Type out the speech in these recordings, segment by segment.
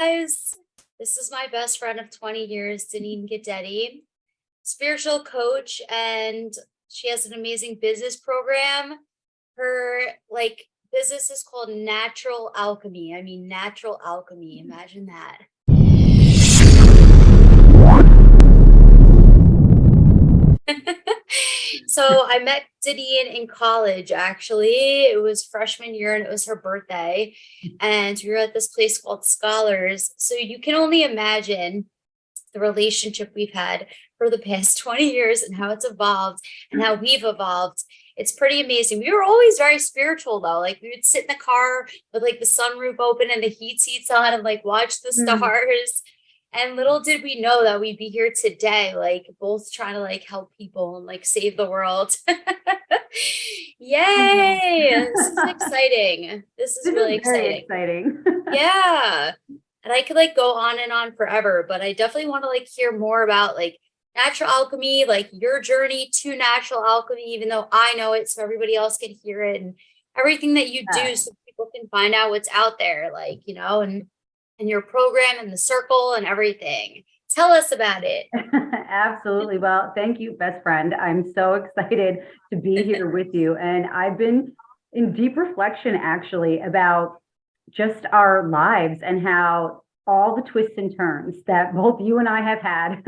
Guys, this is my best friend of 20 years, Denene Guidetti, spiritual coach, and she has an amazing business program. Her business is called Natural Alchemy. I mean, Natural Alchemy. Imagine that. So I met Denene in college, actually. It was freshman year and it was her birthday. And we were at this place called Scholars. So you can only imagine the relationship we've had for the past 20 years and how it's evolved and how we've evolved. It's pretty amazing. We were always very spiritual though. Like we would sit in the car with like the sunroof open and the heat seats on and like watch the stars. And little did we know that we'd be here today, like both trying to like help people and like save the world. Yay! This is exciting. This is really exciting. Very exciting. Yeah. And I could like go on and on forever, but I definitely want to like hear more about like natural alchemy, like your journey to natural alchemy, even though I know it, so everybody else can hear it and everything that you do so people can find out what's out there, like, you know, and your program and the circle and everything. Tell us about it. Absolutely. Well, thank you, best friend. I'm so excited to be here with you. And I've been in deep reflection actually about just our lives and how all the twists and turns that both you and I have had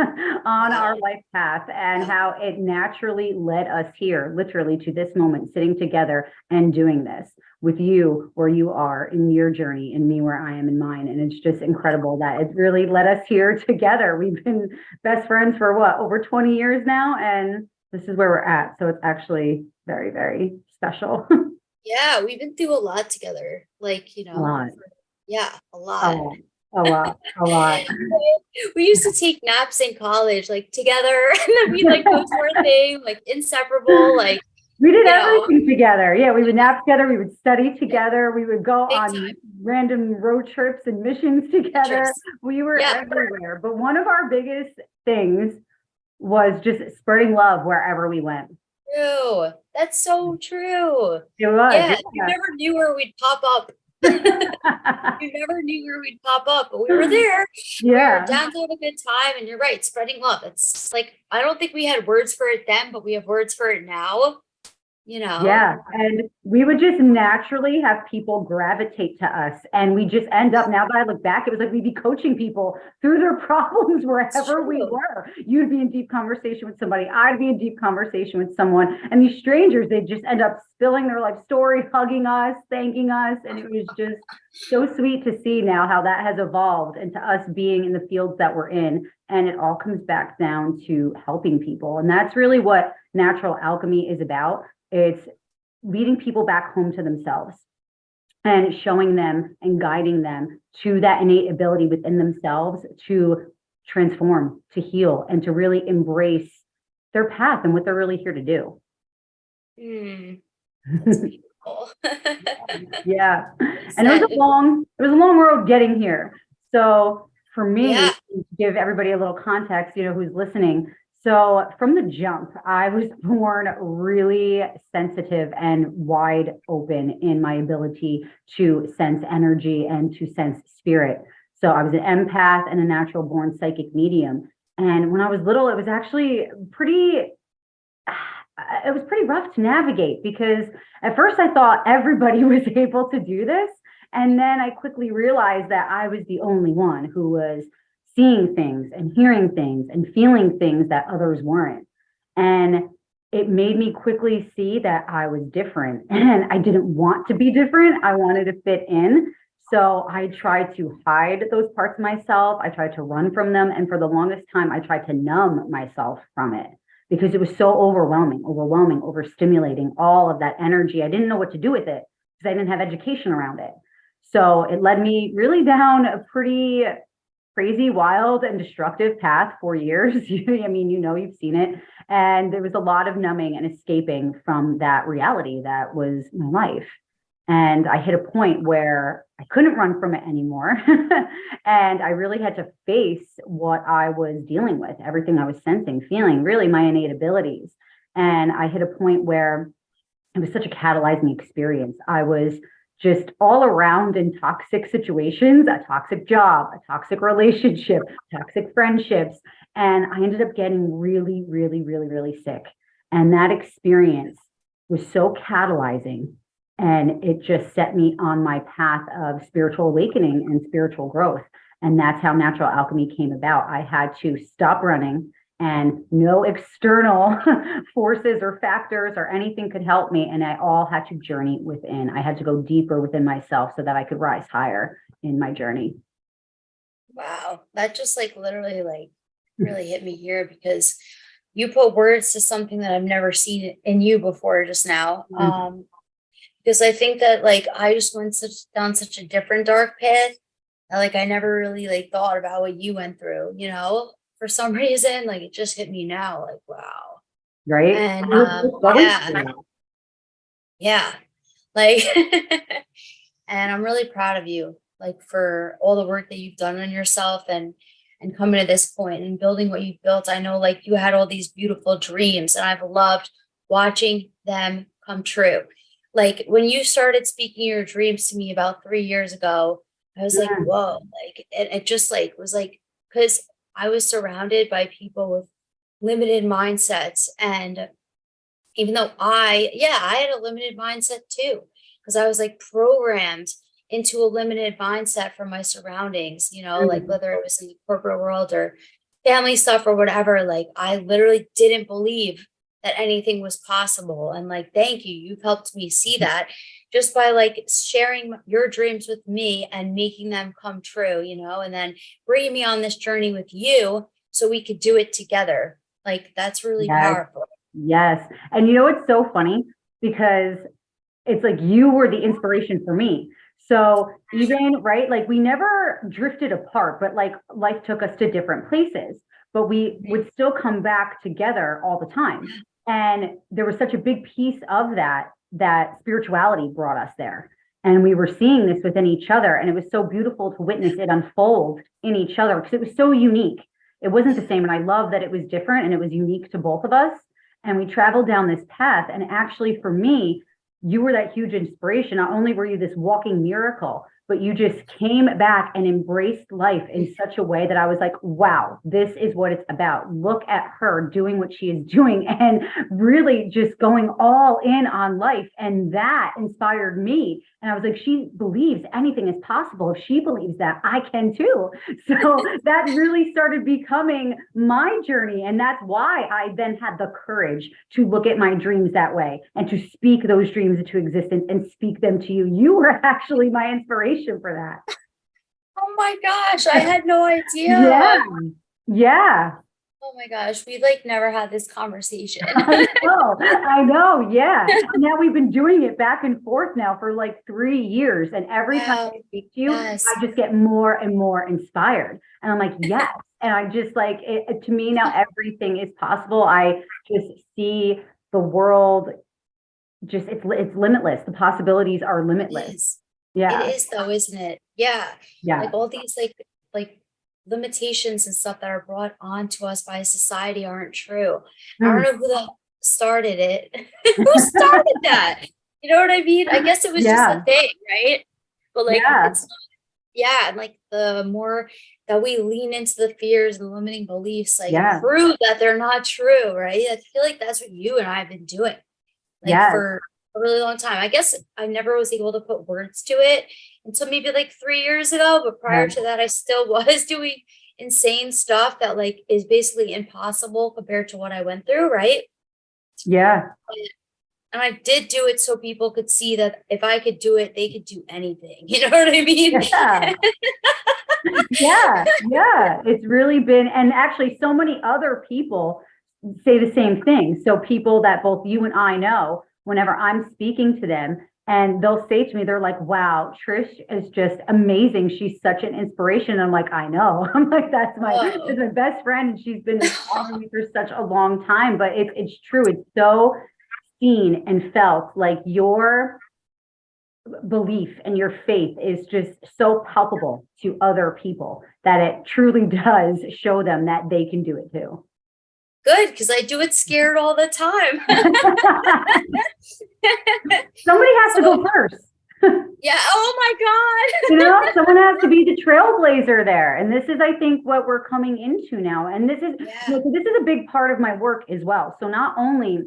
on our life path and how it naturally led us here, literally to this moment, sitting together and doing this with you where you are in your journey and me where I am in mine. And it's just incredible that it really led us here together. We've been best friends for what, over 20 years now, and this is where we're at. So it's actually very, very special. Yeah, we've been through a lot together. Like, you know, a lot. A lot. We used to take naps in college, like together, and then we'd like go to our thing, like inseparable, like we did everything together. Yeah, we would nap together, we would study together, we would go on random road trips and missions together. We were everywhere. But one of our biggest things was just spreading love wherever we went. True. That's so true. It was. Yeah, you never knew where we'd pop up. You never knew where we'd pop up, but we were there. Yeah. We were down to have a good time, and you're right, spreading love. It's like, I don't think we had words for it then, but we have words for it now. You know? Yeah. And we would just naturally have people gravitate to us. And we just end up, now that I look back, it was like we'd be coaching people through their problems wherever we were. You'd be in deep conversation with somebody. I'd be in deep conversation with someone. And these strangers, they just end up spilling their life story, hugging us, thanking us. And it was just so sweet to see now how that has evolved into us being in the fields that we're in. And it all comes back down to helping people. And that's really what natural alchemy is about. It's leading people back home to themselves and showing them and guiding them to that innate ability within themselves to transform, to heal, and to really embrace their path and what they're really here to do. That's beautiful. Yeah. And it was a long road getting here. So for me, to give everybody a little context, you know, who's listening. So from the jump, I was born really sensitive and wide open in my ability to sense energy and to sense spirit. So I was an empath and a natural born psychic medium. And when I was little, it was actually pretty rough to navigate because at first I thought everybody was able to do this. And then I quickly realized that I was the only one who was seeing things and hearing things and feeling things that others weren't. And it made me quickly see that I was different and I didn't want to be different. I wanted to fit in. So I tried to hide those parts of myself. I tried to run from them. And for the longest time, I tried to numb myself from it because it was so overwhelming, overstimulating, all of that energy. I didn't know what to do with it because I didn't have education around it. So it led me really down a pretty crazy, wild, and destructive path for years. I mean, you know, you've seen it. And there was a lot of numbing and escaping from that reality that was my life. And I hit a point where I couldn't run from it anymore. And I really had to face what I was dealing with, everything I was sensing, feeling, really my innate abilities. And I hit a point where it was such a catalyzing experience. I was just all around in toxic situations, a toxic job, a toxic relationship, toxic friendships. And I ended up getting really, really, really, really sick. And that experience was so catalyzing. And it just set me on my path of spiritual awakening and spiritual growth. And that's how natural alchemy came about. I had to stop running, and no external forces or factors or anything could help me. And I all had to journey within. I had to go deeper within myself so that I could rise higher in my journey. Wow. That just like literally like really hit me here, because you put words to something that I've never seen in you before just now. Because I think that like I just went down such a different dark path. Like I never really like thought about what you went through, you know? For some reason, like it just hit me now, like wow. Right? And Yeah. yeah, like, and I'm really proud of you, like for all the work that you've done on yourself and coming to this point and building what you've built. I know like you had all these beautiful dreams, and I've loved watching them come true. Like when you started speaking your dreams to me about 3 years ago, I was like, whoa, like it just like was like, because I was surrounded by people with limited mindsets. And even though I had a limited mindset too, because I was like programmed into a limited mindset from my surroundings, you know, like whether it was in the corporate world or family stuff or whatever, like I literally didn't believe that anything was possible. And like, thank you. You've helped me see that just by like sharing your dreams with me and making them come true, you know, and then bringing me on this journey with you so we could do it together. Like, that's really powerful. Yes. And you know, it's so funny because it's like you were the inspiration for me. So even, right, like we never drifted apart, but like life took us to different places, but we would still come back together all the time. And there was such a big piece of that spirituality brought us there. And we were seeing this within each other. And it was so beautiful to witness it unfold in each other because it was so unique. It wasn't the same. And I love that it was different and it was unique to both of us. And we traveled down this path. And actually, for me, you were that huge inspiration. Not only were you this walking miracle, but you just came back and embraced life in such a way that I was like, wow, this is what it's about. Look at her doing what she is doing and really just going all in on life. And that inspired me. And I was like, she believes anything is possible. If she believes that, I can too. So that really started becoming my journey. And that's why I then had the courage to look at my dreams that way and to speak those dreams into existence and speak them to you. You were actually my inspiration for that. Oh my gosh, I had no idea. Yeah. Yeah. Oh my gosh, we like never had this conversation. I know. Yeah. Now we've been doing it back and forth now for like 3 years. And every time I speak to you, I just get more and more inspired. And I'm like, yes. And I just like it, to me now, everything is possible. I just see the world just, it's limitless. The possibilities are limitless. Yeah. It is though, isn't it? Yeah. Yeah. Like all these like limitations and stuff that are brought on to us by society aren't true. I don't know who the started it. Who started that? You know what I mean? I guess it was just a thing, right? But like it's not, and like the more that we lean into the fears and limiting beliefs, like prove that they're not true, right? I feel like that's what you and I have been doing. Like for a really long time. I guess I never was able to put words to it until maybe like 3 years ago. But prior to that, I still was doing insane stuff that like is basically impossible compared to what I went through, right? Yeah. And I did do it so people could see that if I could do it, they could do anything. You know what I mean? Yeah. It's really been, and actually so many other people say the same thing. So people that both you and I know, whenever I'm speaking to them and they'll say to me, they're like, wow, Trish is just amazing. She's such an inspiration. I'm like, I know. I'm like, that's my best friend. And she's been following me for such a long time, but it's true. It's so seen and felt. Like your belief and your faith is just so palpable to other people that it truly does show them that they can do it too. Good, because I do it scared all the time. Somebody has to go first. Yeah. Oh my You God. know, someone has to be the trailblazer there. And this is, I think, what we're coming into now. And this is, Yeah. so this is a big part of my work as well. So not only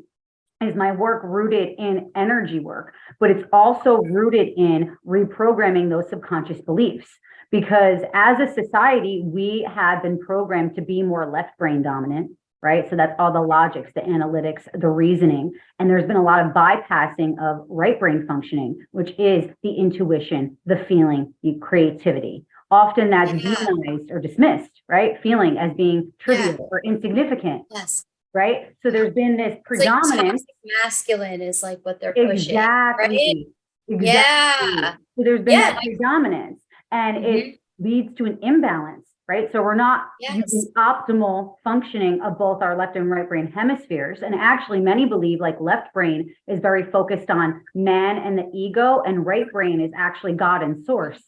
is my work rooted in energy work, but it's also rooted in reprogramming those subconscious beliefs. Because as a society, we have been programmed to be more left brain dominant, right? So that's all the logics, the analytics, the reasoning. And there's been a lot of bypassing of right brain functioning, which is the intuition, the feeling, the creativity. Often that's Yeah. demonized or dismissed, right? Feeling as being Yeah. trivial or insignificant, Yes. right? So there's been this It's like predominance. toxic masculine is like what they're pushing, right? Exactly. Exactly. Yeah. So there's been Yeah. that predominance and it Hmm. leads to an imbalance, right? So we're not Yes. using optimal functioning of both our left and right brain hemispheres. And actually, many believe like left brain is very focused on man and the ego, and right brain is actually God and source.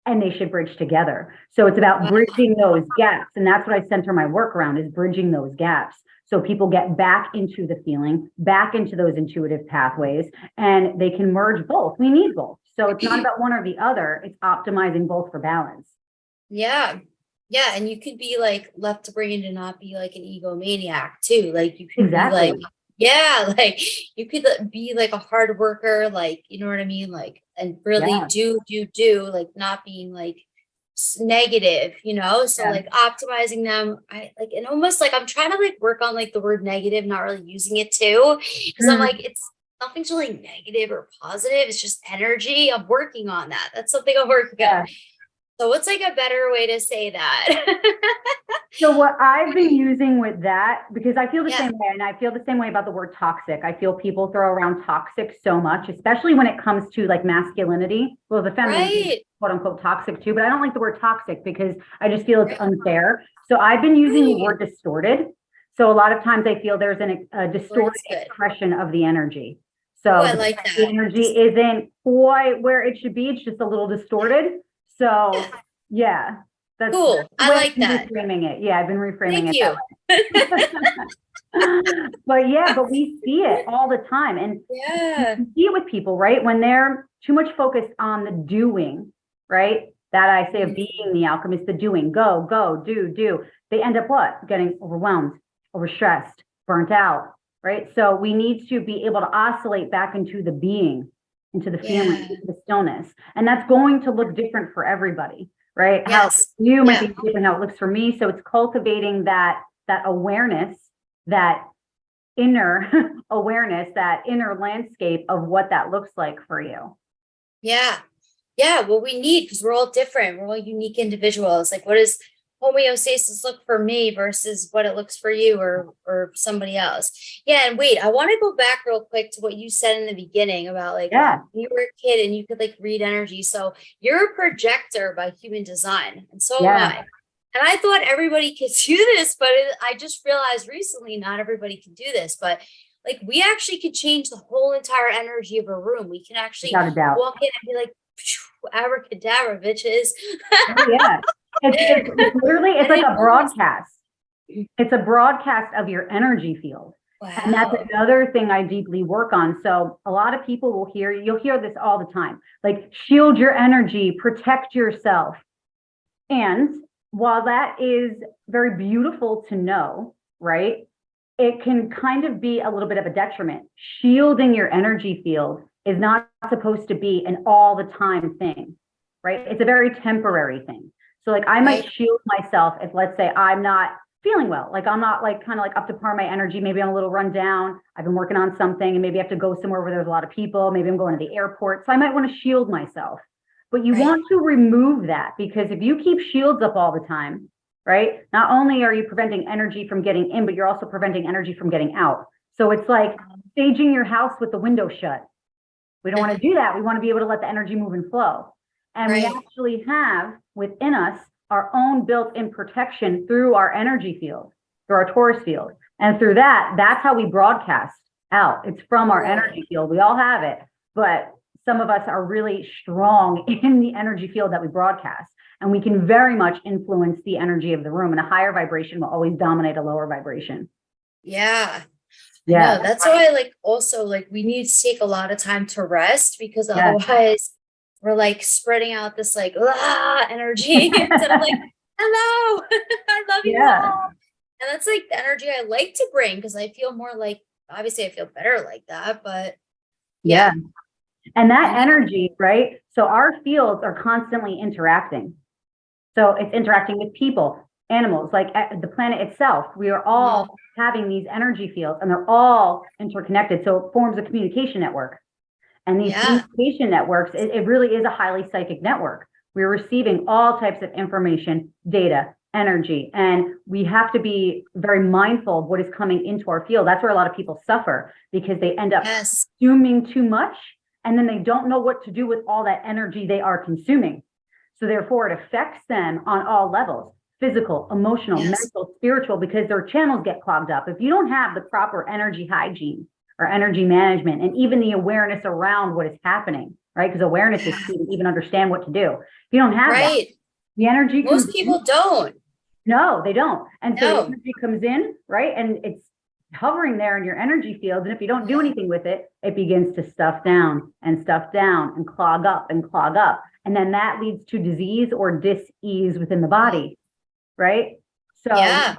And they should bridge together. So it's about Wow. bridging those gaps. And that's what I center my work around is bridging those gaps. So people get back into the feeling, back into those intuitive pathways, and they can merge both. We need both. So it's not about one or the other, it's optimizing both for balance. Yeah. Yeah. And you could be like left brained and not be like an egomaniac too. Like you could be like, Exactly. yeah, like you could be like a hard worker, like, you know what I mean? Like, and really Yeah. do, like not being like negative, you know? So Yeah. like optimizing them, I like, and almost like I'm trying to like work on like the word negative, not really using it too, because I'm like, Mm, it's nothing's really negative or positive. It's just energy. I'm working on that. That's something I'm working on. yeah. So what's like a better way to say that? So what I've been using with that, because I feel the Yeah, same way, and I feel the same way about the word toxic. I feel people throw around toxic so much, especially when it comes to like masculinity. Well, the feminine is right, quote unquote toxic too, but I don't like the word toxic because I just feel it's right, unfair. So I've been using the right. word distorted. So a lot of times I feel there's a Word distorted is good. expression of the energy. Oh, So I like the that. energy Just, isn't quite where it should be. It's just a little distorted. yeah, So yeah, that's cool. the I way like I've been that. reframing it. Yeah, I've been reframing Thank it that you. way. But yeah, but we see it all the time. And you Yeah. see it with people, right? When they're too much focused on the doing, right? That I say of being the alchemist, the doing, go, go, do. They end up what? Getting overwhelmed, overstressed, burnt out, right? So we need to be able to oscillate back into the being, into the feeling, Yeah. into the stillness. And that's going to look different for everybody, right? How Yes. you might Yeah. be different, how it looks for me. So it's cultivating that awareness, that inner awareness, that inner landscape of what that looks like for you. Yeah. Yeah. What we need, because we're all different. We're all unique individuals. Like, what does homeostasis look for me versus what it looks for you or somebody else? Yeah. And wait, I want to go back real quick to what you said in the beginning about like Yeah, when you were a kid and you could like read energy. So you're a projector by human design, and so am yeah, I. And I thought everybody could do this, but I just realized recently not everybody can do this. But like we actually could change the whole entire energy of a room. We can actually without a doubt. walk in and be like, abracadabra, bitches. Oh yeah. It's literally, I it's like didn't a know this. broadcast. It's a broadcast of your energy field. And that's Wow. another thing I deeply work on. So a lot of people will hear, you'll hear this all the time, like shield your energy, protect yourself. And while that is very beautiful to know, right, it can kind of be a little bit of a detriment. Shielding your energy field is not supposed to be an all the time thing, right? It's a very temporary thing. So, like, I might Right. shield myself if, let's say, I'm not feeling well, like, I'm not like kind of like up to par my energy. Maybe I'm a little run down. I've been working on something and maybe I have to go somewhere where there's a lot of people. Maybe I'm going to the airport. So, I might want to shield myself. But you Right. want to remove that because if you keep shields up all the time, right? Not only are you preventing energy from getting in, but you're also preventing energy from getting out. So it's like staging your house with the window shut. We don't want to do that. We want to be able to let the energy move and flow. And we Right. actually have within us our own built-in protection through our energy field, through our Taurus field. And through that, that's how we broadcast out. It's from our Cool. energy field. We all have it, but some of us are really strong in the energy field that we broadcast. And we can very much influence the energy of the room. And a higher vibration will always dominate a lower vibration. Yeah. I Yeah. know. That's why like also like we need to take a lot of time to rest because Yeah. otherwise we're like spreading out this like energy instead of like, hello, I love you all. And that's like the energy I like to bring, because I feel more like, obviously I feel better like that, but yeah. And that energy, right? So our fields are constantly interacting. So it's interacting with people, animals, like the planet itself. We are all having these energy fields, and they're all interconnected. So it forms a communication network. And these communication networks, it really is a highly psychic network. We're receiving all types of information, data, energy, and we have to be very mindful of what is coming into our field. That's where a lot of people suffer, because they end up consuming too much, and then they don't know what to do with all that energy they are consuming. So therefore, it affects them on all levels: physical, emotional, mental, spiritual, because their channels get clogged up. If you don't have the proper energy hygiene or energy management, and even the awareness around what is happening, right? Because awareness is key to even understand what to do. If you don't have that, the energy most people don't. No, they don't. And so the energy comes in, right? And it's hovering there in your energy field. And if you don't do anything with it, it begins to stuff down and clog up and clog up. And then that leads to disease or dis-ease within the body, right? So, and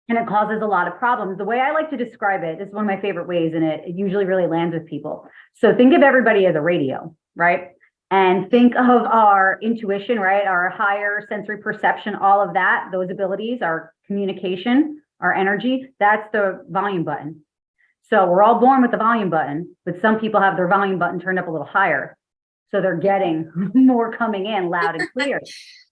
it causes a lot of problems. The way I like to describe it, this is one of my favorite ways, and it usually really lands with people. So think of everybody as a radio, right? And think of our intuition, right? Our higher sensory perception, all of that, those abilities, our communication, our energy, that's the volume button. So we're all born with the volume button, but some people have their volume button turned up a little higher. So they're getting more coming in loud and clear.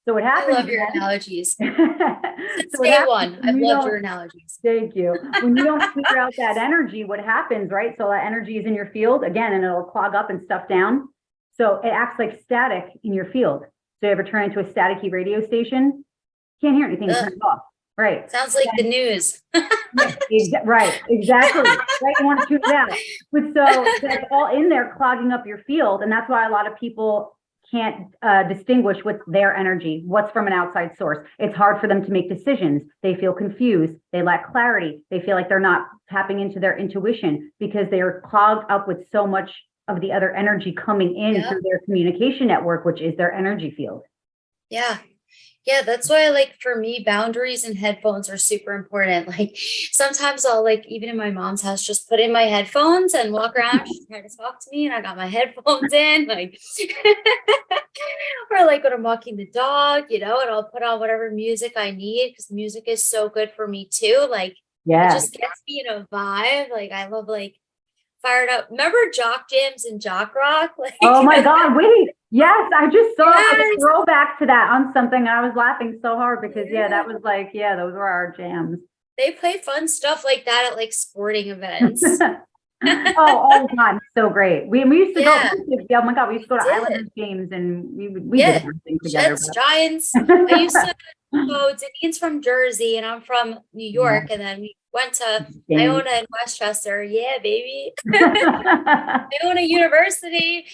So what happens? I love your analogies. So day one, I've loved your analogies. Thank you. When you don't figure out that energy, what happens, right? So that energy is in your field again, and it'll clog up and stuff down. So it acts like static in your field. So you ever turn into a staticky radio station? Can't hear anything, turn it off. Right. Sounds like the news. Right, exactly. Right, you want to tune it out. But so that's all in there clogging up your field. And that's why a lot of people can't distinguish what's their energy, what's from an outside source. It's hard for them to make decisions. They feel confused. They lack clarity. They feel like they're not tapping into their intuition because they are clogged up with so much of the other energy coming in through their communication network, which is their energy field. Yeah, that's why, like, for me, boundaries and headphones are super important. Like, sometimes I'll, like, even in my mom's house, just put in my headphones and walk around. She's trying to talk to me, and I got my headphones in, like, or like when I'm walking the dog, and I'll put on whatever music I need, because music is so good for me too. Like, it just gets me in a vibe. Like, I love, like, fired up. Remember Jock Jams and Jock Rock? Like, oh my God, wait. Yes, I just saw a throwback to that on something. I was laughing so hard because that was like, those were our jams. They play fun stuff like that at like sporting events. All the time. So great. We used to go, oh my God, we used to go to Islanders games, and we did everything together. Jets, Giants. I used to go, Denine's from Jersey and I'm from New York. And then we went to Iona in Westchester. Yeah, baby. Iona University.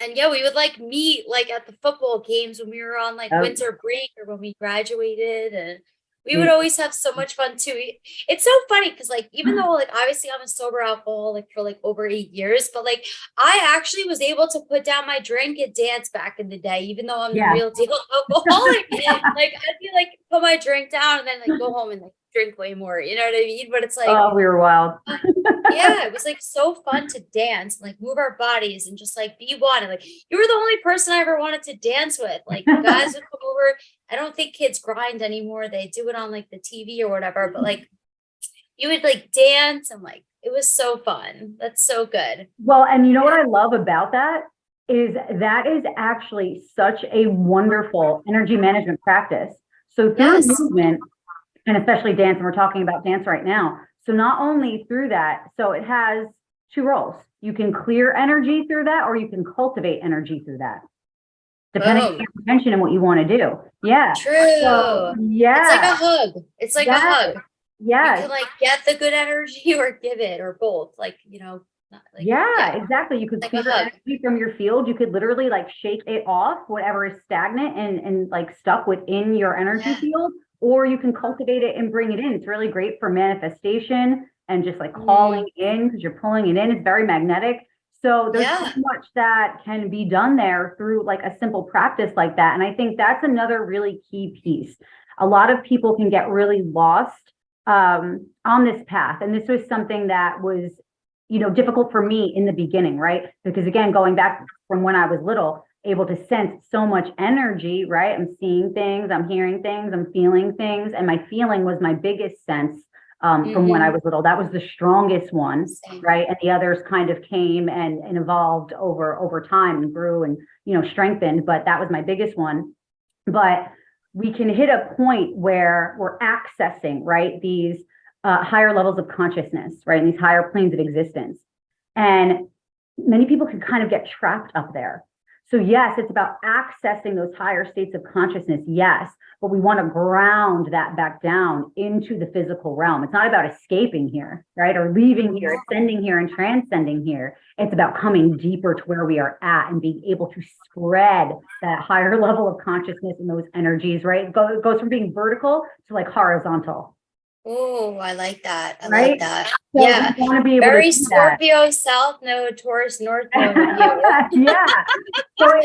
And we would like meet like at the football games when we were on like winter break or when we graduated, and we would always have so much fun too. It's so funny because like, even though like obviously I'm a sober alcoholic for like over 8 years, but like I actually was able to put down my drink and dance back in the day, even though I'm the real deal alcoholic. Like I'd be like put my drink down and then like go home and like drink way more, you know what I mean? But it's like, oh, we were wild. It was like so fun to dance and like move our bodies and just like be one. And like you were the only person I ever wanted to dance with. Like guys would come over. I don't think kids grind anymore. They do it on like the TV or whatever, but like you would like dance and like it was so fun. That's so good. Well, and you know what I love about that is actually such a wonderful energy management practice. So through movement, and especially dance, and we're talking about dance right now. So not only through that, so it has two roles. You can clear energy through that, or you can cultivate energy through that, depending on your intention and what you want to do. Yeah. True. So, It's like a hug. It's like a hug. Yeah. You can like get the good energy or give it, or both. Like, exactly. You could clear energy from your field. You could literally like shake it off, whatever is stagnant and like stuck within your energy field. Or you can cultivate it and bring it in. It's really great for manifestation and just like calling in, because you're pulling it in. It's very magnetic. So there's so Yeah. much that can be done there through like a simple practice like that. And I think that's another really key piece. A lot of people can get really lost on this path. And this was something that was, difficult for me in the beginning, right? Because again, going back from when I was little, able to sense so much energy, right? I'm seeing things, I'm hearing things, I'm feeling things. And my feeling was my biggest sense from when I was little. That was the strongest one, Same. right? And the others kind of came and evolved over time and grew and, strengthened. But that was my biggest one. But we can hit a point where we're accessing, right, these higher levels of consciousness, right, and these higher planes of existence. And many people can kind of get trapped up there. So yes, it's about accessing those higher states of consciousness, yes, but we want to ground that back down into the physical realm. It's not about escaping here, right, or leaving here, ascending here, and transcending here. It's about coming deeper to where we are at and being able to spread that higher level of consciousness and those energies, right? It goes from being vertical to like horizontal. Oh, I like that. I like Right? that. So Yeah. we want to be able to Very do that. Scorpio South node, Taurus North node of you. Yeah. So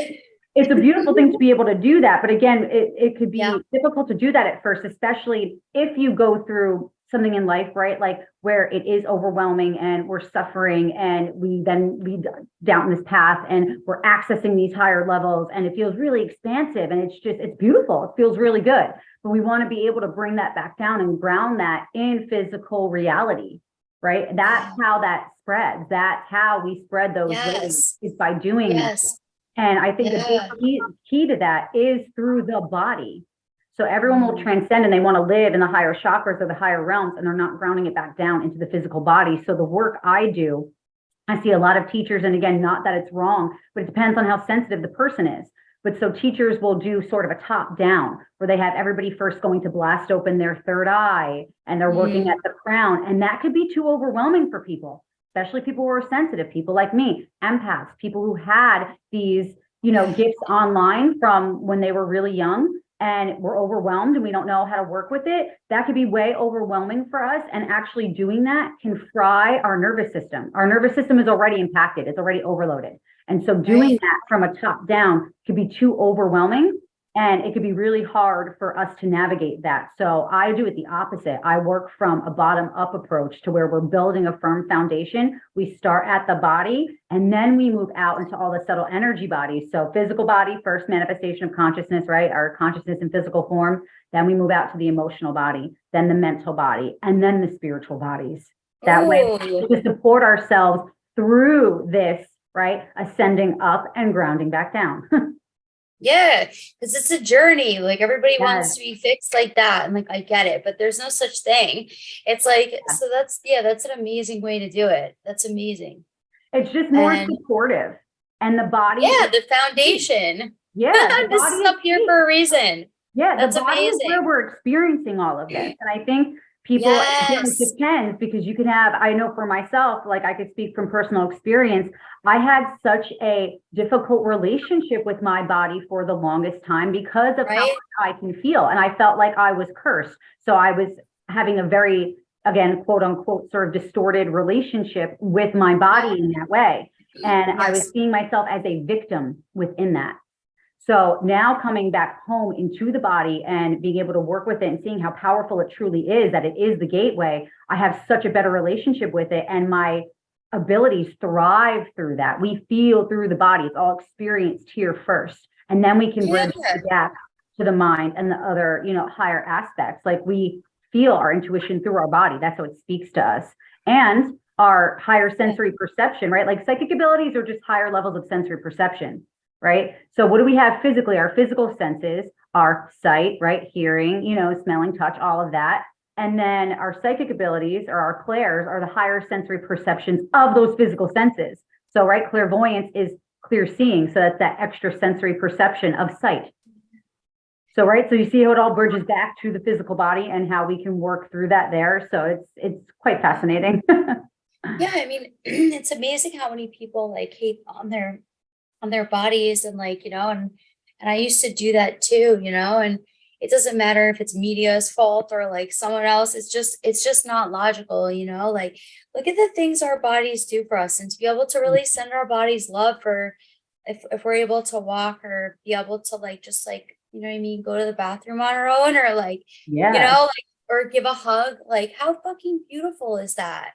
it's a beautiful thing to be able to do that. But again, it could be Yeah. difficult to do that at first, especially if you go through something in life, right? Like where it is overwhelming and we're suffering and we then lead down this path and we're accessing these higher levels and it feels really expansive and it's beautiful. It feels really good. But we want to be able to bring that back down and ground that in physical reality, right? That's how that spreads. That's how we spread those waves, Yes. is by doing that. Yes. And I think the Yeah. big key to that is through the body. So everyone will transcend and they want to live in the higher chakras or the higher realms, and they're not grounding it back down into the physical body. So the work I do, I see a lot of teachers, and again, not that it's wrong, but it depends on how sensitive the person is. But so teachers will do sort of a top down where they have everybody first going to blast open their third eye and they're working at the crown. And that could be too overwhelming for people, especially people who are sensitive, people like me, empaths, people who had these, gifts online from when they were really young and we're overwhelmed and we don't know how to work with it. That could be way overwhelming for us. And actually doing that can fry our nervous system. Our nervous system is already impacted. It's already overloaded. And so doing that from a top down could be too overwhelming and it could be really hard for us to navigate that. So I do it the opposite. I work from a bottom up approach to where we're building a firm foundation. We start at the body and then we move out into all the subtle energy bodies. So physical body, first manifestation of consciousness, right? Our consciousness in physical form. Then we move out to the emotional body, then the mental body, and then the spiritual bodies. That way we can support ourselves through this, right? Ascending up and grounding back down. Yeah, because it's a journey. Like everybody wants Yes. to be fixed like that. And like I get it, but there's no such thing. It's like, so that's an amazing way to do it. That's amazing. It's just more And supportive. And the body. yeah, the foundation. Yeah, the This body is is up here for a reason. Yeah, That's the body is where amazing. we're experiencing all of this. And I think people, again, it Yes. depends because you can have, I know for myself, like I could speak from personal experience. I had such a difficult relationship with my body for the longest time because of how I can feel. And I felt like I was cursed. So I was having a very, again, quote unquote, sort of distorted relationship with my body in that way. And I was seeing myself as a victim within that. So now coming back home into the body and being able to work with it and seeing how powerful it truly is, that it is the gateway, I have such a better relationship with it. And my abilities thrive through that. We feel through the body. It's all experienced here first. And then we can bridge the gap to the mind and the other, higher aspects. Like we feel our intuition through our body. That's how it speaks to us. And our higher sensory perception, right? Like psychic abilities are just higher levels of sensory perception. Right? So what do we have physically? Our physical senses, our sight, right? Hearing, smelling, touch, all of that. And then our psychic abilities or our clairs are the higher sensory perceptions of those physical senses. So, right, clairvoyance is clear seeing. So that's that extra sensory perception of sight. So, right, so you see how it all bridges back to the physical body and how we can work through that there. So it's quite fascinating. Yeah, I mean, it's amazing how many people like hate on their bodies and like, and I used to do that too, and it doesn't matter if it's media's fault or like someone else. It's just not logical, you know, like look at the things our bodies do for us, and to be able to really send our bodies love for if we're able to walk or be able to like just like, you know what I mean, go to the bathroom on our own, or like, you know, like, or give a hug. Like how fucking beautiful is that?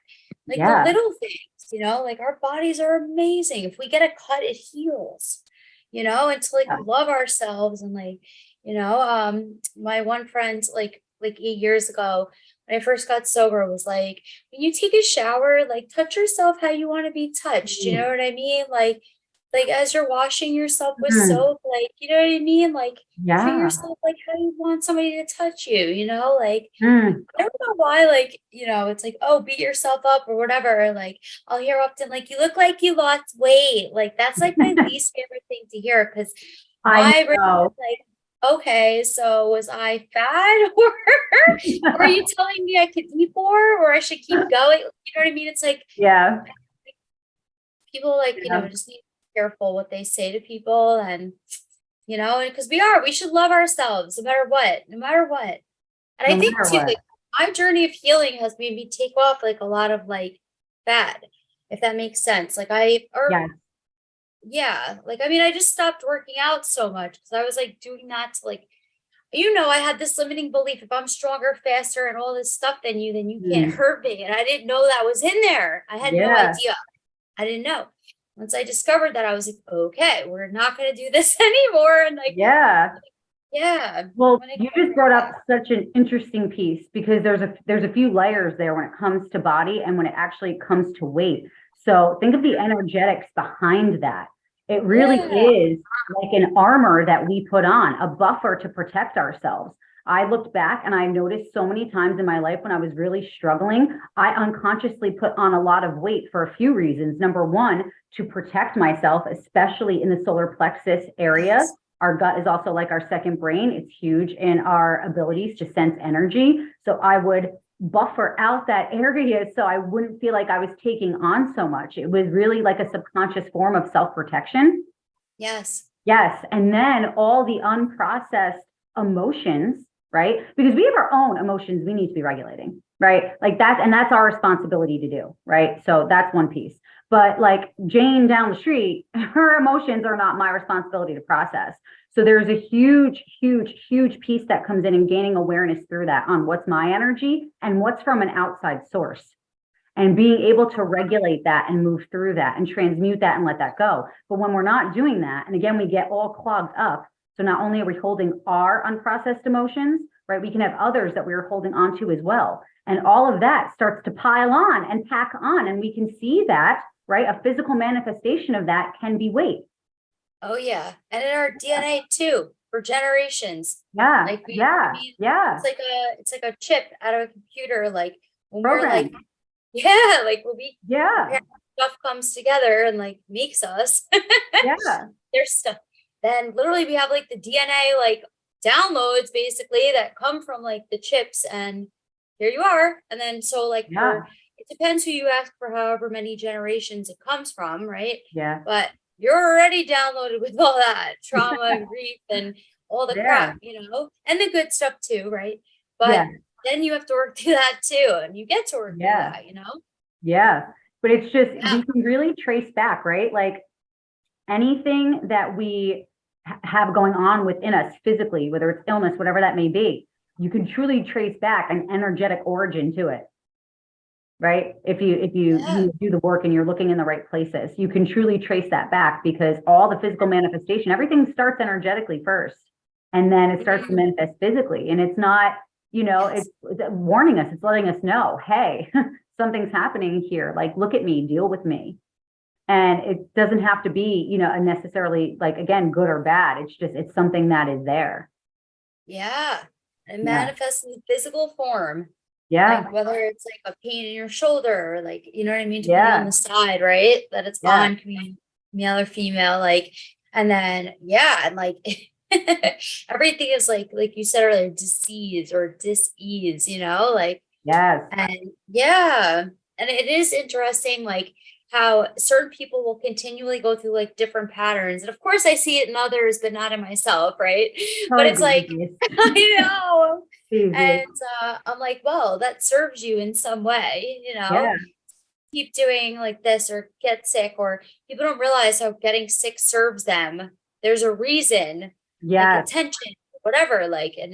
Like the little things, you know, like our bodies are amazing. If we get a cut, it heals, you know, and to like love ourselves. And like, you know, my one friend, like 8 years ago, when I first got sober, was like, when you take a shower, like touch yourself how you want to be touched. You know what I mean? Like as you're washing yourself with soap, like, you know what I mean? Like treat yourself like how you want somebody to touch you, you know, like I don't know why, like, you know, it's like, oh, beat yourself up or whatever. Like I'll hear often, like, you look like you lost weight. Like that's like my least favorite thing to hear, because my brain is like, okay, so was I fat or are you telling me I could eat more or I should keep going? You know what I mean? It's like, people like, you know, just need to be careful what they say to people. And, you know, because we should love ourselves no matter what. And I think too, like my journey of healing has made me take off like a lot of like fat, if that makes sense. Like yeah, like, I mean, I just stopped working out so much because I was like doing that to like, you know, I had this limiting belief, if I'm stronger, faster, and all this stuff than you can't hurt me. And I didn't know that was in there. I had no idea. I didn't know. Once I discovered that, I was like, okay, we're not going to do this anymore. And like, yeah. Well, you just brought up such an interesting piece, because there's a few layers there when it comes to body and when it actually comes to weight. So think of the energetics behind that. It really is like an armor that we put on, a buffer to protect ourselves. I looked back and I noticed so many times in my life when I was really struggling, I unconsciously put on a lot of weight for a few reasons. Number one, to protect myself, especially in the solar plexus area. Our gut is also like our second brain. It's huge in our abilities to sense energy. So I would buffer out that area so I wouldn't feel like I was taking on so much. It was really like a subconscious form of self-protection. Yes. And then all the unprocessed emotions, right? Because we have our own emotions we need to be regulating, right? Like that's our responsibility to do, right? So that's one piece. But like Jane down the street, her emotions are not my responsibility to process. So there's a huge, huge, huge piece that comes in and gaining awareness through that on what's my energy and what's from an outside source, and being able to regulate that and move through that and transmute that and let that go. But when we're not doing that, and again, we get all clogged up. So not only are we holding our unprocessed emotions, right? We can have others that we're holding on to as well. And all of that starts to pile on and pack on. And we can see that, right? A physical manifestation of that can be weight. Oh yeah. And in our DNA too, for generations. Like it's like a chip out of a computer. Like when we're like, like when we stuff comes together and like makes us. There's stuff. Then literally we have like the DNA like downloads basically that come from like the chips, and here you are. And then so like it depends who you ask for, however many generations it comes from, right? But you're already downloaded with all that trauma and grief and all the crap, you know, and the good stuff too, right? But then you have to work through that too, and you get to work through that, you know? But it's just, we can really trace back, right? Like anything that we have going on within us physically, whether it's illness, whatever that may be, you can truly trace back an energetic origin to it. Right? If you do the work and you're looking in the right places, you can truly trace that back, because all the physical manifestation, everything starts energetically first, and then it starts to manifest physically. And it's not, you know, it's warning us, it's letting us know, hey, something's happening here. Like, look at me, deal with me. And it doesn't have to be, you know, necessarily like, again, good or bad. It's just, it's something that is there. And manifests in physical form. Like whether it's like a pain in your shoulder, or like, you know what I mean? Depending on the side, right? That it's on, can be male or female, like, and then, and like, everything is like you said earlier, disease or dis-ease, you know, like, and it is interesting, like, how certain people will continually go through like different patterns. And of course I see it in others, but not in myself, right? But Probably it's the like, easiest. I know. Easiest. And I'm like, well, that serves you in some way, Yeah. keep doing like this or get sick, or people don't realize how getting sick serves them. There's a reason, like Yes. attention, whatever, like, and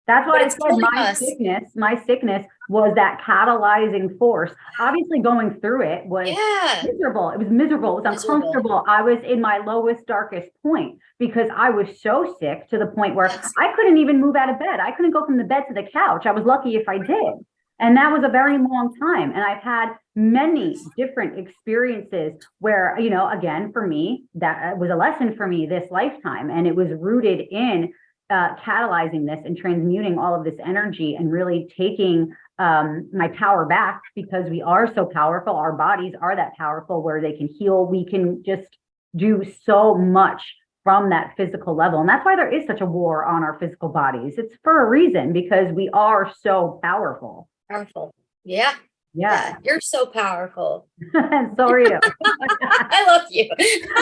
That's but why I it's said killing us. my sickness was that catalyzing force. Obviously, going through it was Yeah. miserable. It was miserable. It was Miserable. uncomfortable. I was in my lowest, darkest point because I was so sick to the point where Yes. I couldn't even move out of bed. I couldn't go from the bed to the couch. I was lucky if I did. And that was a very long time. And I've had many different experiences where, again, for me, that was a lesson for me this lifetime. And it was rooted in catalyzing this and transmuting all of this energy and really taking my power back, because we are so powerful. Our bodies are that powerful where they can heal. We can just do so much from that physical level. And that's why there is such a war on our physical bodies. It's for a reason, because we are so powerful. Powerful. Yeah. Yeah. You're so powerful. And so are you. I love you.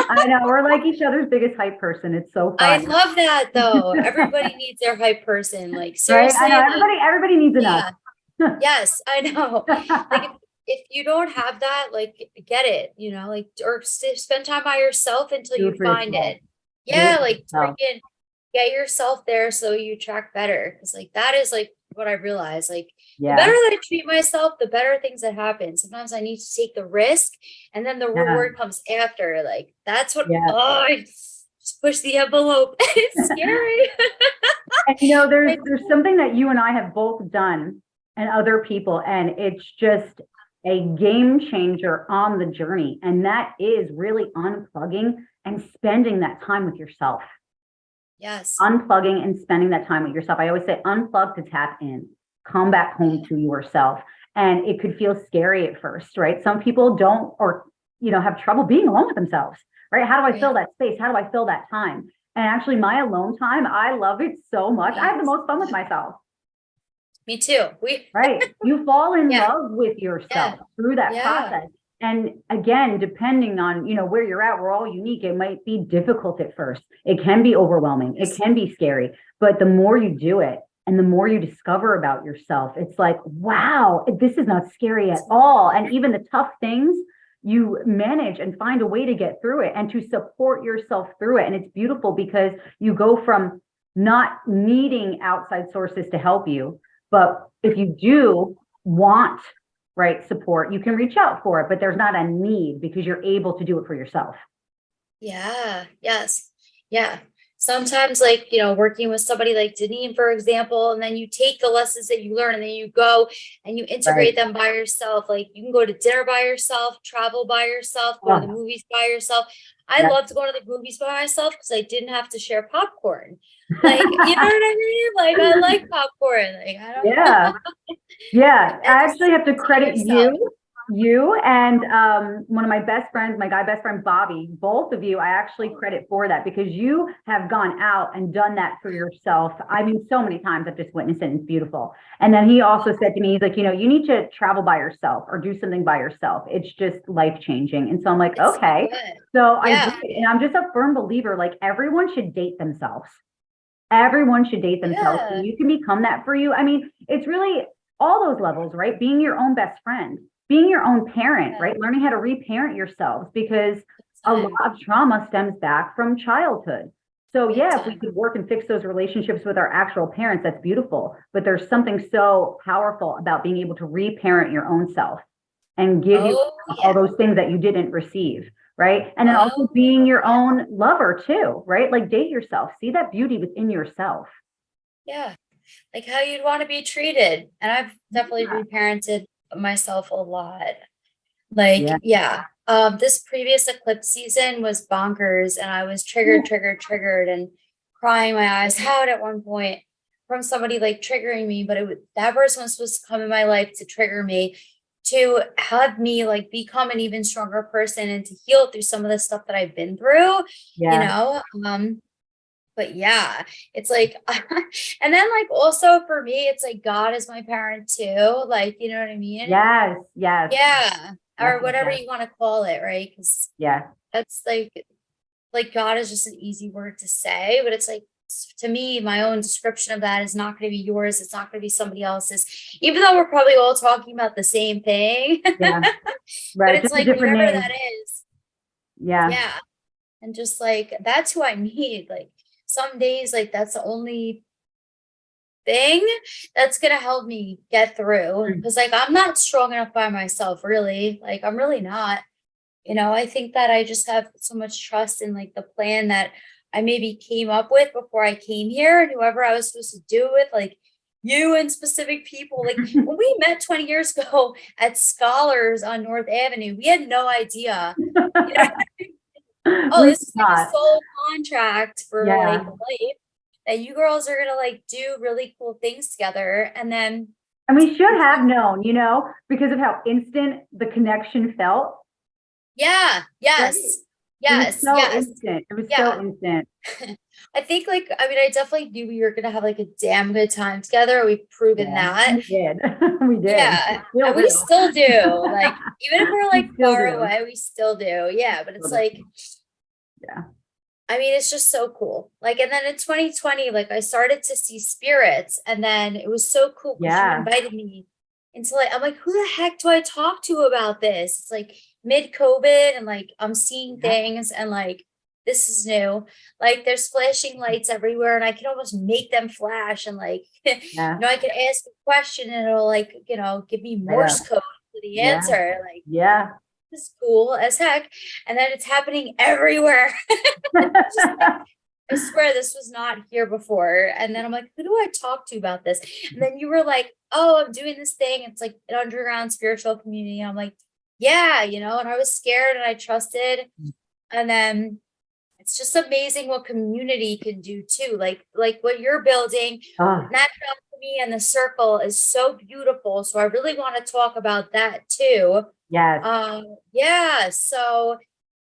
I know. We're like each other's biggest hype person. It's so I fun. love that though. Everybody needs their hype person. Like Right? seriously, I know. like, Everybody needs enough. yeah. Yes, I know. Like if you don't have that, like get it, like, or spend time by yourself until Do you it for find yourself. it. Do it Yeah, for like yourself. freaking get yourself there so you track better. Cause like that is like what I realized. Like the better Yeah. that I treat myself, the better things that happen. Sometimes I need to take the risk and then the Yeah. reward comes after. Like that's what Yeah. I just push the envelope. It's scary. And there's something that you and I have both done and other people, and it's just a game changer on the journey. And that is really unplugging and spending that time with yourself. Yes. Unplugging and spending that time with yourself. I always say unplug to tap in, come back home to yourself. And it could feel scary at first, right? Some people don't, or, have trouble being alone with themselves, right? How do I fill that space? How do I fill that time? And actually, my alone time, I love it so much. I have the most fun with myself. Me too. Right. You fall in Yeah. love with yourself through that Yeah. process. And again, depending on, where you're at, we're all unique. It might be difficult at first. It can be overwhelming. It can be scary. But the more you do it and the more you discover about yourself, it's like, wow, this is not scary at all. And even the tough things, you manage and find a way to get through it and to support yourself through it. And it's beautiful because you go from not needing outside sources to help you, but if you do want, right, support, you can reach out for it, but there's not a need because you're able to do it for yourself. Yeah. Yes. Yeah. Sometimes like, working with somebody like Denene, for example, and then you take the lessons that you learn and then you go and you integrate them by yourself. Like you can go to dinner by yourself, travel by yourself, go to the movies by yourself. I love to go to the movies by myself because I didn't have to share popcorn. Like, you know what I mean? Like I like popcorn. Like I don't Yeah. I just actually have to credit yourself. you and one of my best friends, my guy best friend, Bobby, both of you, I actually credit for that because you have gone out and done that for yourself. I mean, so many times I've just witnessed it and it's beautiful. And then he also said to me, he's like, you need to travel by yourself or do something by yourself. It's just life changing. And so I'm like, It's okay. good. So I Yeah. did. And I'm just a firm believer, like everyone should date themselves. Everyone should date themselves. Yeah. And you can become that for you. I mean, it's really all those levels, right? Being your own best friend, being your own parent, Yeah. right? Learning how to reparent yourselves because a lot of trauma stems back from childhood. So yeah, if we could work and fix those relationships with our actual parents, that's beautiful. But there's something so powerful about being able to reparent your own self and give you all those things that you didn't receive, right? And then also being your own lover too, right? Like date yourself, see that beauty within yourself. Yeah. Like how you'd want to be treated. And I've definitely reparented myself a lot. Like, this previous eclipse season was bonkers and I was triggered and crying my eyes out at one point from somebody like triggering me, but that person was supposed to come in my life to trigger me, to have me like become an even stronger person and to heal through some of the stuff that I've been through, but yeah, it's like, and then like also for me, it's like God is my parent too. Like, you know what I mean? Yes. Yeah. or whatever you want to call it, right? Because Yeah. that's like God is just an easy word to say, but it's like, to me, my own description of that is not going to be yours. It's not going to be somebody else's, even though we're probably all talking about the same thing. Yeah. But Right. it's Just a like, different whatever name. that is. Yeah. Yeah. And just like, that's who I need. Like some days, like that's the only thing that's going to help me get through. Mm. Cause like, I'm not strong enough by myself, really. Like, I'm really not. I think that I just have so much trust in like the plan that I maybe came up with before I came here, and whoever I was supposed to do it with, like you and specific people. Like when we met 20 years ago at Scholars on North Avenue, we had no idea. You know, oh, We this is like a thought. soul contract for like Yeah. life that you girls are gonna like do really cool things together. And then And we should have known, because of how instant the connection felt. yeah, Right? yes, It was yes, so yes. instant. It was so Yeah. instant. I think like I mean I definitely knew we were gonna have like a damn good time together. We've proven Yeah, that. we did. We did. Yeah, Still and we do. still do. Like even if we're like We still far do. away, we still do. Yeah, but it's Still like do. Yeah. I mean it's just so cool. Like and then in 2020, like I started to see spirits, and then it was so cool because you Yeah. invited me into like I'm like, who the heck do I talk to about this? It's like mid-COVID, and like I'm seeing Yeah. things, and like this is new. Like there's flashing lights everywhere, and I can almost make them flash, and like Yeah. I can ask a question and it'll like give me Right up. Morse code for the Yeah. answer. Like Yeah. this is cool as heck. And then it's happening everywhere. Just like, I swear this was not here before. And then I'm like, who do I talk to about this? And then you were like, oh, I'm doing this thing. It's like an underground spiritual community. And I'm like, yeah, and I was scared and I trusted. And then it's just amazing what community can do too. Like what you're building, Oh, natural alchemy and the circle is so beautiful. So I really want to talk about that too. yes. Yeah. So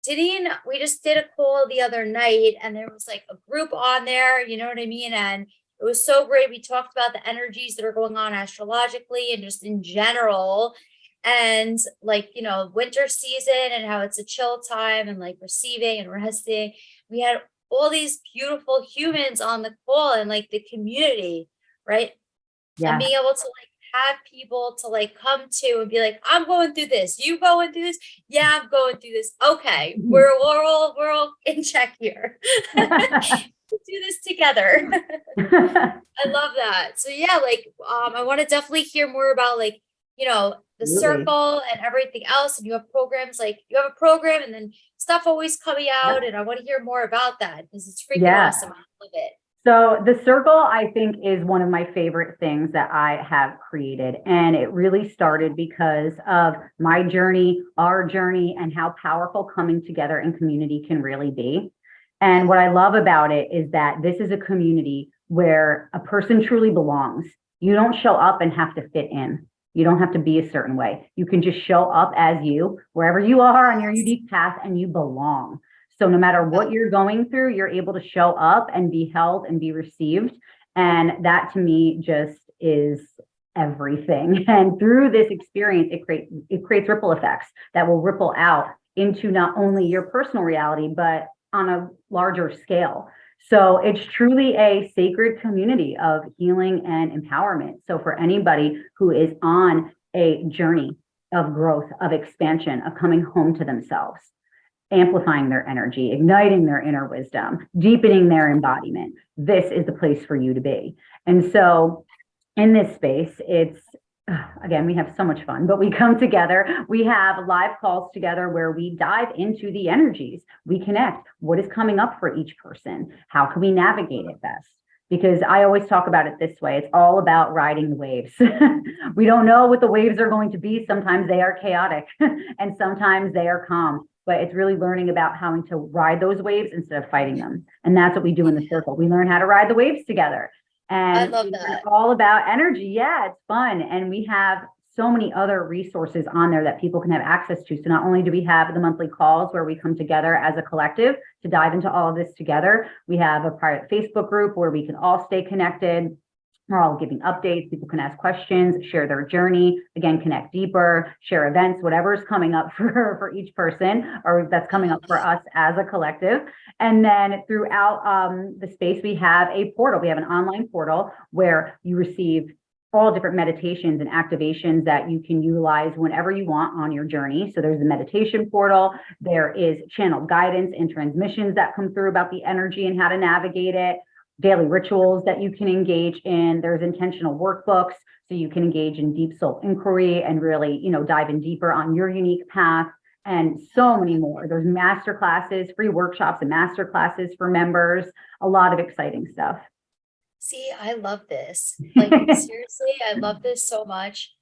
Denene, we just did a call the other night, and there was like a group on there, you know what I mean? And it was so great. We talked about the energies that are going on astrologically and just in general. And like, winter season and how it's a chill time and like receiving and resting. We had all these beautiful humans on the call and like the community, right? And Yeah. being able to like have people to like come to and be like, I'm going through this. You going through this? Yeah, I'm going through this. Okay, we're all in check here. Do this together. I love that. So yeah, like I want to definitely hear more about like, the Absolutely. circle and everything else. And you have programs, like you have a program and then stuff always coming out. Yep. And I want to hear more about that because it's freaking Yeah. awesome. I love it. So the circle, I think, is one of my favorite things that I have created. And it really started because of my journey, our journey, and how powerful coming together in community can really be. And what I love about it is that this is a community where a person truly belongs. You don't show up and have to fit in. You don't have to be a certain way. You can just show up as you, wherever you are on your unique path, and you belong. So no matter what you're going through, you're able to show up and be held and be received. And that to me just is everything. And through this experience, it creates ripple effects that will ripple out into not only your personal reality, but on a larger scale. So it's truly a sacred community of healing and empowerment. So for anybody who is on a journey of growth, of expansion, of coming home to themselves, amplifying their energy, igniting their inner wisdom, deepening their embodiment, this is the place for you to be. And so in this space, it's again, we have so much fun, but we come together, we have live calls together where we dive into the energies, we connect, what is coming up for each person, how can we navigate it best? Because I always talk about it this way, it's all about riding the waves. We don't know what the waves are going to be. Sometimes they are chaotic and sometimes they are calm, but it's really learning about how to ride those waves instead of fighting them. And that's what we do in the circle. We learn how to ride the waves together. I And love it's that. all about energy. Yeah, it's fun. And we have so many other resources on there that people can have access to. So not only do we have the monthly calls where we come together as a collective to dive into all of this together, we have a private Facebook group where we can all stay connected. We're all giving updates. People can ask questions, share their journey, again, connect deeper, share events, whatever's coming up for each person or that's coming up for us as a collective. And then throughout the space, we have a portal. We have an online portal where you receive all different meditations and activations that you can utilize whenever you want on your journey. So there's a meditation portal. There is channeled guidance and transmissions that come through about the energy and how to navigate it. Daily rituals that you can engage in. There's intentional workbooks so you can engage in deep soul inquiry and really, dive in deeper on your unique path, and so many more. There's master classes, free workshops and master classes for members, a lot of exciting stuff. See, I love this. Like, seriously, I love this so much.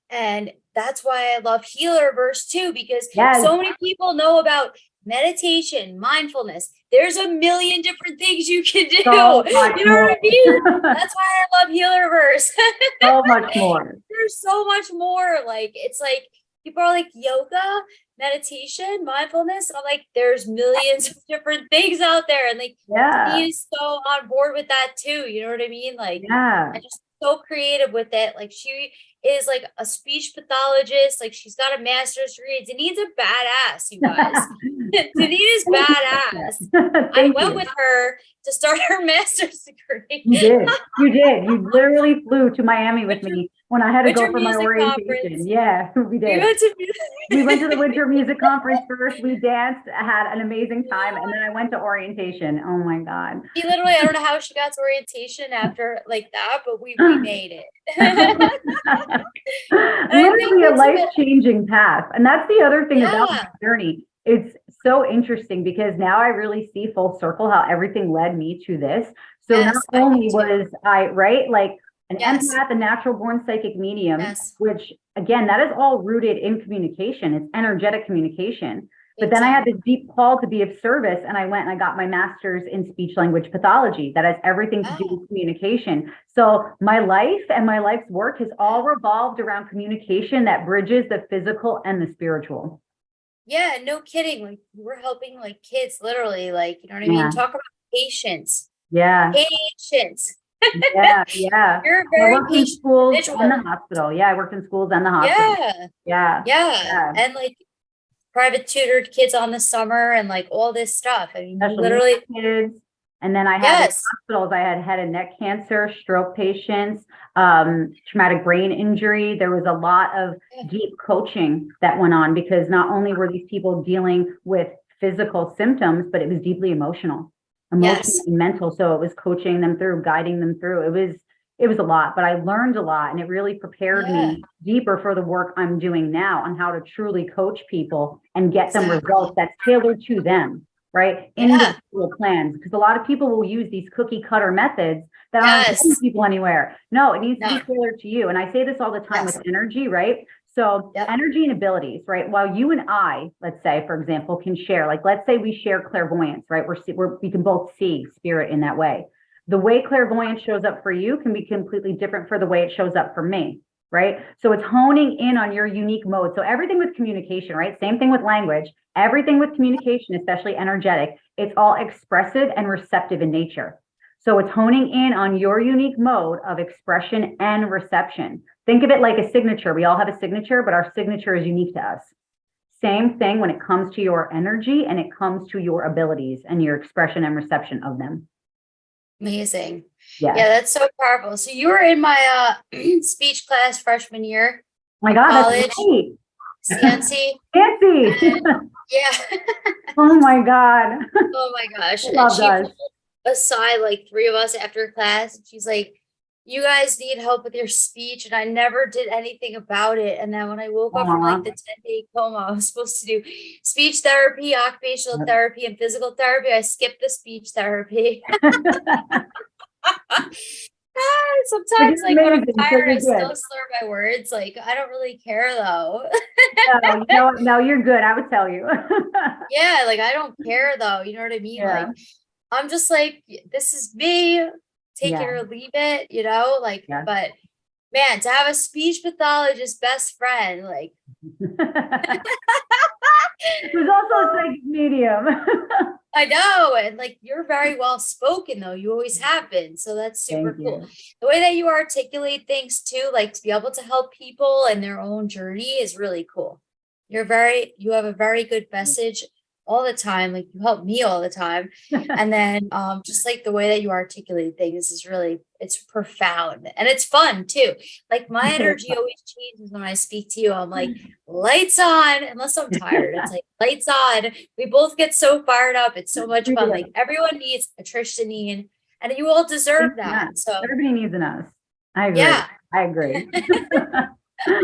And that's why I love Healerverse too, because so many people know about meditation, mindfulness. There's a million different things you can do. So you know what I mean? That's why I love Healerverse. So much more. There's so much more. Like, it's like people are like yoga, meditation, mindfulness. I'm like, there's millions of different things out there. And like, Denene is so on board with that too. You know what I mean? Like, I just so creative with it. Like, she is like a speech pathologist. Like, she's got a master's degree. Denene's a badass, you guys. Denene is badass. I went with her to start her master's degree. You did. You literally flew to Miami with me when I had to go for my orientation. Conference. Yeah, we did. We went to the Winter Music Conference first. We danced, had an amazing time, and then I went to orientation. Oh my God. She literally, I don't know how she got to orientation after like that, but we made it. Literally a life-changing path. And that's the other thing about my journey. It's so interesting because now I really see full circle how everything led me to this. So not only was I, like an empath, a natural born psychic medium, which again, that is all rooted in communication. It's energetic communication. But then I had this deep call to be of service, and I went and I got my master's in speech language pathology. That has everything to do with communication. So my life and my life's work has all revolved around communication that bridges the physical and the spiritual. Yeah, no kidding. Like, we're helping like kids, literally, like, you know what I mean? Talk about patience. Yeah. Patience. Yeah. You're very I worked in schools and the hospital. Yeah, I worked in schools and the hospital. Yeah. And like private tutored kids on the summer and like all this stuff. I mean, literally kids. And then I had hospitals. I had head and neck cancer, stroke patients, traumatic brain injury. There was a lot of deep coaching that went on because not only were these people dealing with physical symptoms, but it was deeply emotional and mental. So it was coaching them through, guiding them through. It was a lot, but I learned a lot, and it really prepared me deeper for the work I'm doing now on how to truly coach people and get them results that's tailored to them. Right? Individual plans, because a lot of people will use these cookie cutter methods that aren't getting people anywhere. No, it needs to be tailored to you. And I say this all the time with energy, right? So energy and abilities, right? While you and I, let's say, for example, can share, like, let's say we share clairvoyance, right? We can both see spirit in that way. The way clairvoyance shows up for you can be completely different for the way it shows up for me. Right? So it's honing in on your unique mode. So everything with communication, right? Same thing with language, everything with communication, especially energetic, it's all expressive and receptive in nature. So it's honing in on your unique mode of expression and reception. Think of it like a signature. We all have a signature, but our signature is unique to us. Same thing when it comes to your energy and it comes to your abilities and your expression and reception of them. Amazing. Yeah, that's so powerful. So you were in my speech class freshman year. Oh my God, college, that's great. CNC. Yeah. Oh my God. Oh my gosh. And she pulled aside like three of us after class, and she's like, you guys need help with your speech. And I never did anything about it. And then when I woke up from like the 10-day coma, I was supposed to do speech therapy, occupational therapy, and physical therapy. I skipped the speech therapy. Sometimes like when I'm tired, I still slur my words. Like, I don't really care though. No, you're good. I would tell you. Yeah, like I don't care though. You know what I mean? Like, I'm just like, this is me. Take it or leave it, you know, like, but man, to have a speech pathologist best friend, like, who's also a psychic medium. I know. And like, you're very well spoken though. You always have been. So that's super Thank cool. you. The way that you articulate things too, like to be able to help people in their own journey is really cool. You have a very good message all the time. Like you help me all the time. And then just like the way that you articulate things is really, it's profound and it's fun too. Like my energy always changes when I speak to you. I'm like, lights on, unless I'm tired. It's like lights on. We both get so fired up. It's so much fun. Like everyone needs a Denene, and you all deserve that. So everybody needs an us. I agree. yeah. I agree.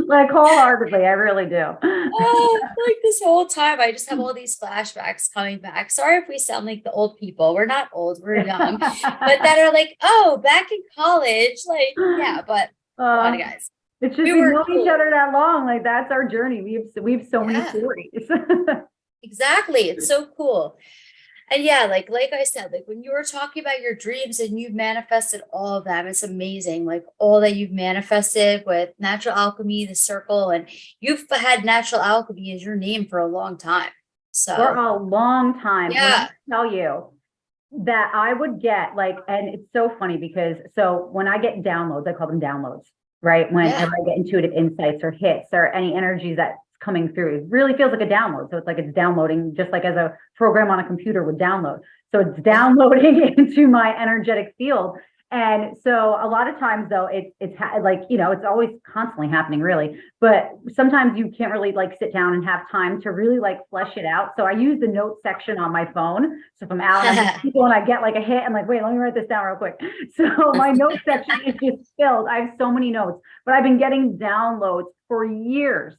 Like wholeheartedly, I really do. Oh, like this whole time, I just have all these flashbacks coming back. Sorry if we sound like the old people. We're not old, we're young, but that are like, oh, back in college. Like, yeah, but come on, guys. It's just We we've were known each cool. other that long. Like that's our journey. We've so many Yeah, stories. exactly. It's so cool. And yeah, like I said, like when you were talking about your dreams and you've manifested all of them, it's amazing. Like all that you've manifested with natural alchemy, the circle, and you've had natural alchemy as your name for a long time. For So a long time. When I yeah, tell you that I would get like, and it's so funny because so when I get downloads, I call them downloads, right? yeah, Whenever I get intuitive insights or hits or any energies that's coming through, it really feels like a download. So it's like it's downloading just like as a program on a computer would download. So it's downloading into my energetic field. And so a lot of times though, like, you know, it's always constantly happening really, but sometimes you can't really like sit down and have time to really like flesh it out. So I use the note section on my phone. So if I'm out and I'm with people and I get like a hit, I'm like, wait, let me write this down real quick. So my note section is just filled. I have so many notes, but I've been getting downloads for years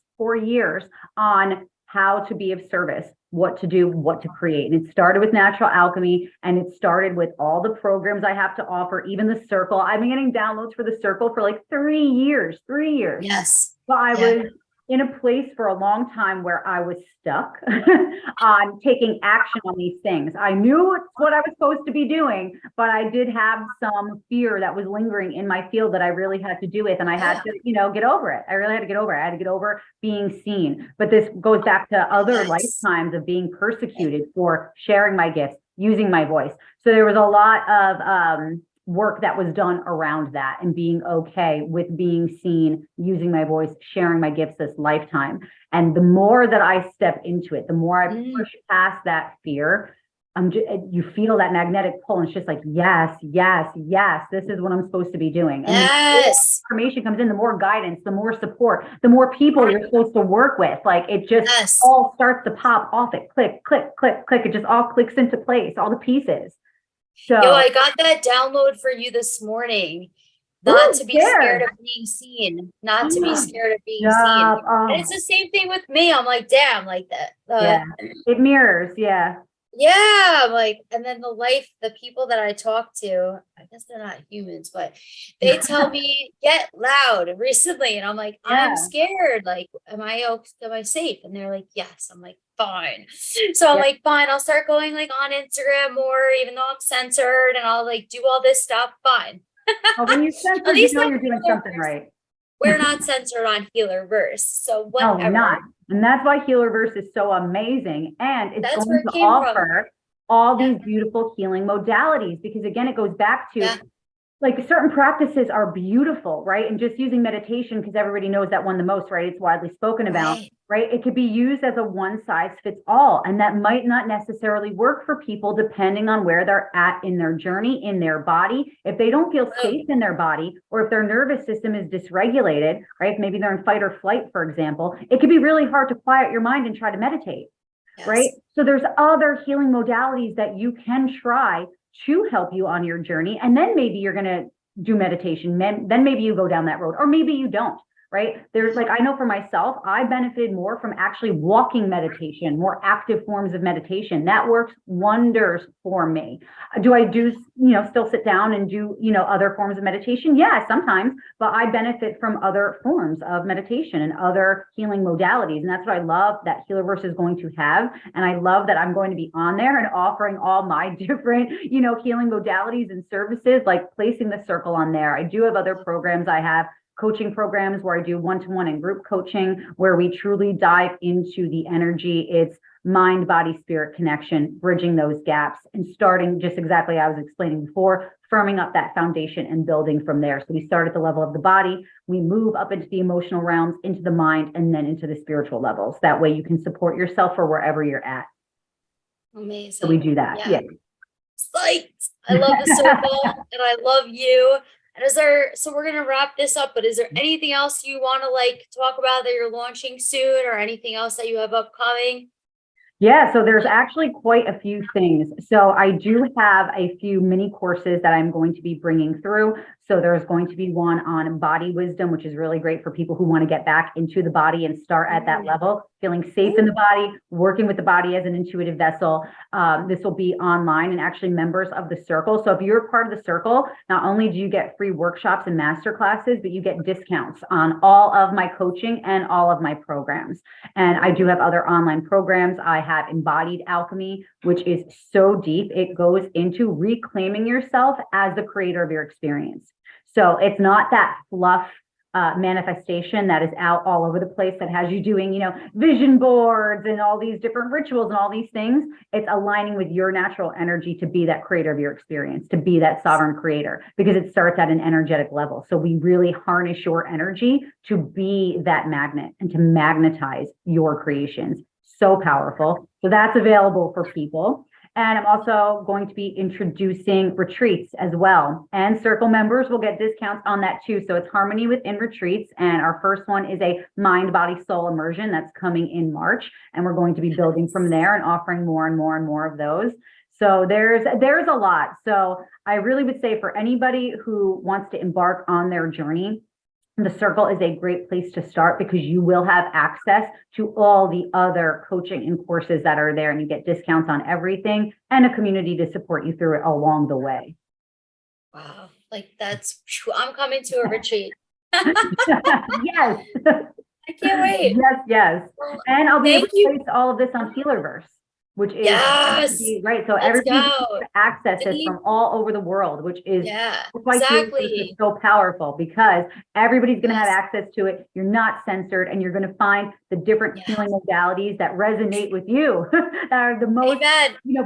on how to be of service, what to do, what to create. And it started with natural alchemy and it started with all the programs I have to offer, even the circle. I've been getting downloads for the circle for like 3 years. yes, But I yeah, was in a place for a long time where I was stuck on taking action on these things. I knew it's what I was supposed to be doing, but I did have some fear that was lingering in my field that I really had to do with. And I had to, you know, get over it. I really had to get over it. I had to get over being seen. But this goes back to other yes. lifetimes of being persecuted for sharing my gifts, using my voice. So there was a lot of work that was done around that and being okay with being seen, using my voice, sharing my gifts this lifetime. And the more that I step into it, the more I push past that fear, you feel that magnetic pull and it's just like, yes, this is what I'm supposed to be doing. And the more Yes, information comes in, the more guidance, the more support, the more people you're supposed to work with. Like it just yes. all starts to pop off it. Click. It just all clicks into place, all the pieces. Yo, So I got that download for you this morning. Not ooh, to be scared share. of being seen. Not to be scared of being seen. Job. And Oh, it's the same thing with me. I'm like, damn, like that. yeah. It mirrors. Yeah. Yeah, I'm like, and then the people that I talk to, I guess they're not humans, but they tell me get loud recently, and I'm like, I'm Yeah. scared. Like, am I safe? And they're like, yes. I'm like, fine. So I'm Yeah. like, fine. I'll start going like on Instagram more, even though I'm censored, and I'll like do all this stuff. Fine. Well, when you At censored, you least know on you're doing something Healerverse, right. we're not censored on Healerverse, so No, we're whatever. not. And that's why Healerverse is so amazing. And it's That's going where it to came from. offer all Yeah, these beautiful healing modalities because again, it goes back to yeah, like certain practices are beautiful, right? And just using meditation, because everybody knows that one the most, right? It's widely spoken about, right. right? It could be used as a one size fits all. And that might not necessarily work for people depending on where they're at in their journey, in their body. If they don't feel Oh, safe in their body, or if their nervous system is dysregulated, right? Maybe they're in fight or flight, for example, it can be really hard to quiet your mind and try to meditate, right? yes. So there's other healing modalities that you can try to help you on your journey. And then maybe you're going to do meditation. Then maybe you go down that road, or maybe you don't, right? There's like, I know for myself, I benefited more from actually walking meditation, more active forms of meditation. That works wonders for me. Do I do, still sit down and do, other forms of meditation? Yeah, sometimes, but I benefit from other forms of meditation and other healing modalities. And that's what I love that Healerverse is going to have. And I love that I'm going to be on there and offering all my different, healing modalities and services, like placing the circle on there. I do have other programs. I have coaching programs where I do one-to-one and group coaching, where we truly dive into the energy. It's mind, body, spirit connection, bridging those gaps and starting just exactly as I was explaining before, firming up that foundation and building from there. So we start at the level of the body, we move up into the emotional realms, into the mind, and then into the spiritual levels. That way you can support yourself for wherever you're at. Amazing. So we do that. Yeah. Psyched. I love the circle and I love you. And so we're going to wrap this up, but is there anything else you want to like talk about that you're launching soon or anything else that you have upcoming? Yeah, so there's actually quite a few things. So I do have a few mini courses that I'm going to be bringing through. So there's going to be one on body wisdom, which is really great for people who want to get back into the body and start at that level, feeling safe in the body, working with the body as an intuitive vessel. This will be online and actually members of the circle. So if you're part of the circle, not only do you get free workshops and master classes, but you get discounts on all of my coaching and all of my programs. And I do have other online programs. I have Embodied Alchemy, which is so deep. It goes into reclaiming yourself as the creator of your experience. So it's not that fluff manifestation that is out all over the place that has you doing, vision boards and all these different rituals and all these things. It's aligning with your natural energy to be that creator of your experience, to be that sovereign creator, because it starts at an energetic level. So we really harness your energy to be that magnet and to magnetize your creations. So powerful. So that's available for people. And I'm also going to be introducing retreats as well. And circle members will get discounts on that too. So it's Harmony Within Retreats. And our first one is a mind, body, soul immersion that's coming in March. And we're going to be building from there and offering more and more and more of those. So there's a lot. So I really would say for anybody who wants to embark on their journey, the circle is a great place to start because you will have access to all the other coaching and courses that are there, and you get discounts on everything and a community to support you through it along the way. Wow. Like I'm coming to a retreat. Yes. I can't wait. Yes. Well, and I'll be able to place all of this on Healerverse, which is right. So everybody can access this from all over the world, which is why Healerverse is so powerful, because everybody's going to have access to it. You're not censored, and you're going to find the different healing modalities that resonate with you, that are the most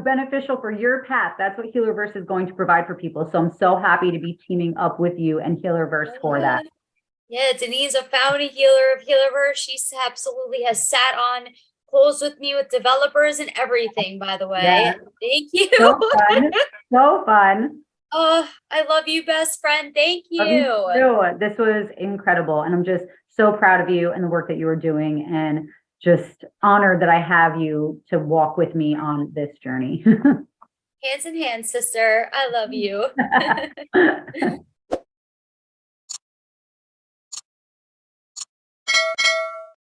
beneficial for your path. That's what Healerverse is going to provide for people. So I'm so happy to be teaming up with you and Healerverse for that. Yeah, Denene's a founding healer of Healerverse. She absolutely has sat on calls with me with developers and everything, by the way. Yeah. Thank you. So fun. Oh, I love you, best friend. Thank you. Love you too. This was incredible. And I'm just so proud of you and the work that you are doing, and just honored that I have you to walk with me on this journey. Hands in hand, sister. I love you.